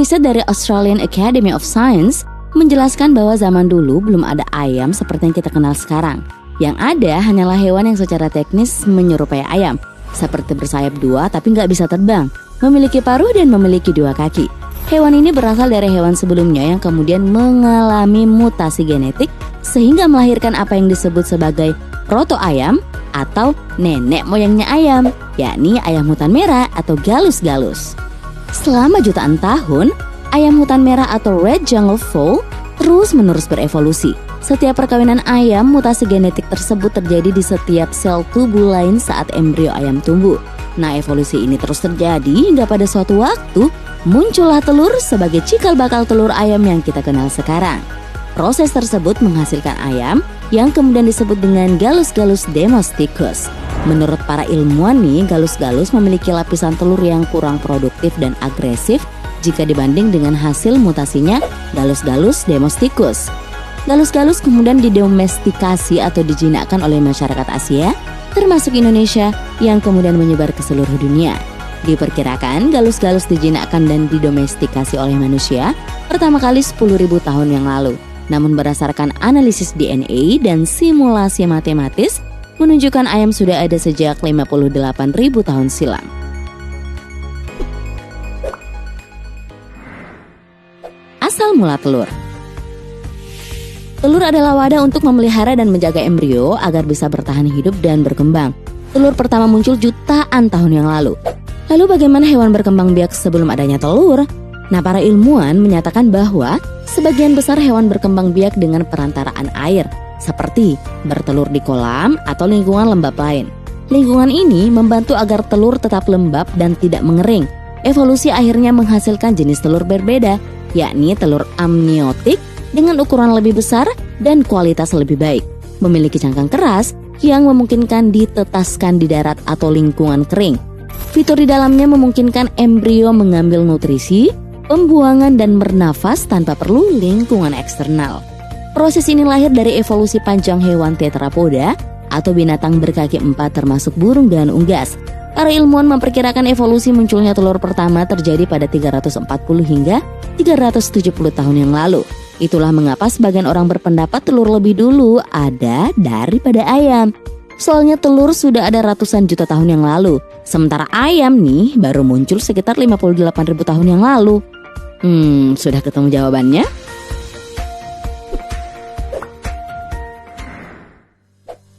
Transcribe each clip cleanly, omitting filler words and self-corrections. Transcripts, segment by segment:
Riset dari Australian Academy of Science menjelaskan bahwa zaman dulu belum ada ayam seperti yang kita kenal sekarang. Yang ada hanyalah hewan yang secara teknis menyerupai ayam, seperti bersayap dua tapi nggak bisa terbang, memiliki paruh dan memiliki dua kaki. Hewan ini berasal dari hewan sebelumnya yang kemudian mengalami mutasi genetik sehingga melahirkan apa yang disebut sebagai proto ayam atau nenek moyangnya ayam, yakni ayam hutan merah atau Gallus-Gallus. Selama jutaan tahun, ayam hutan merah atau Red Jungle Fowl terus-menerus berevolusi. Setiap perkawinan ayam, mutasi genetik tersebut terjadi di setiap sel tubuh lain saat embrio ayam tumbuh. Nah, evolusi ini terus terjadi hingga pada suatu waktu muncullah telur sebagai cikal bakal telur ayam yang kita kenal sekarang. Proses tersebut menghasilkan ayam yang kemudian disebut dengan Gallus-Gallus domesticus. Menurut para ilmuwan nih, Gallus-Gallus memiliki lapisan telur yang kurang produktif dan agresif jika dibanding dengan hasil mutasinya Gallus-Gallus domesticus. Gallus-Gallus kemudian didomestikasi atau dijinakkan oleh masyarakat Asia, termasuk Indonesia, yang kemudian menyebar ke seluruh dunia. Diperkirakan Gallus-Gallus dijinakkan dan didomestikasi oleh manusia pertama kali 10.000 tahun yang lalu. Namun berdasarkan analisis DNA dan simulasi matematis, menunjukkan ayam sudah ada sejak 58.000 tahun silam. Asal mula telur. Telur adalah wadah untuk memelihara dan menjaga embrio agar bisa bertahan hidup dan berkembang. Telur pertama muncul jutaan tahun yang lalu. Lalu bagaimana hewan berkembang biak sebelum adanya telur? Nah, para ilmuwan menyatakan bahwa sebagian besar hewan berkembang biak dengan perantaraan air, seperti bertelur di kolam atau lingkungan lembab lain. Lingkungan ini membantu agar telur tetap lembab dan tidak mengering. Evolusi akhirnya menghasilkan jenis telur berbeda, yakni telur amniotik dengan ukuran lebih besar dan kualitas lebih baik. Memiliki cangkang keras yang memungkinkan ditetaskan di darat atau lingkungan kering. Fitur di dalamnya memungkinkan embrio mengambil nutrisi, pembuangan dan bernafas tanpa perlu lingkungan eksternal. Proses ini lahir dari evolusi panjang hewan tetrapoda atau binatang berkaki empat termasuk burung dan unggas. Para ilmuwan memperkirakan evolusi munculnya telur pertama terjadi pada 340 hingga 370 tahun yang lalu. Itulah mengapa sebagian orang berpendapat telur lebih dulu ada daripada ayam. Soalnya telur sudah ada ratusan juta tahun yang lalu, sementara ayam nih baru muncul sekitar 58.000 tahun yang lalu. Sudah ketemu jawabannya?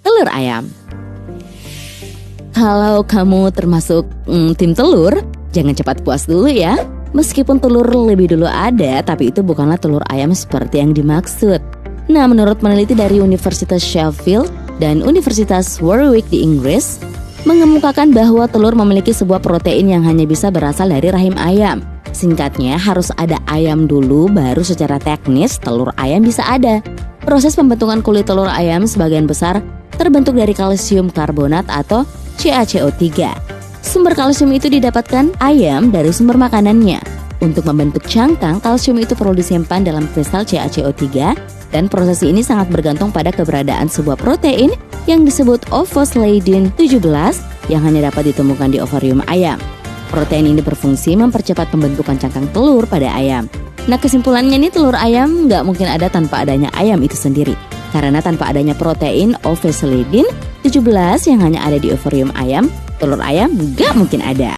Telur ayam. Kalau kamu termasuk tim telur, jangan cepat puas dulu ya. Meskipun telur lebih dulu ada, tapi itu bukanlah telur ayam seperti yang dimaksud. Nah, menurut peneliti dari Universitas Sheffield dan Universitas Warwick di Inggris, mengemukakan bahwa telur memiliki sebuah protein yang hanya bisa berasal dari rahim ayam. Singkatnya, harus ada ayam dulu baru secara teknis telur ayam bisa ada. Proses pembentukan kulit telur ayam sebagian besar terbentuk dari kalsium karbonat atau CaCO3. Sumber kalsium itu didapatkan ayam dari sumber makanannya. Untuk membentuk cangkang, kalsium itu perlu disimpan dalam kristal CaCO3 dan proses ini sangat bergantung pada keberadaan sebuah protein yang disebut ovosleidin 17 yang hanya dapat ditemukan di ovarium ayam. Protein ini berfungsi mempercepat pembentukan cangkang telur pada ayam. Nah, kesimpulannya nih, telur ayam nggak mungkin ada tanpa adanya ayam itu sendiri. Karena tanpa adanya protein ovosleidin 17 yang hanya ada di ovarium ayam, telur ayam nggak mungkin ada.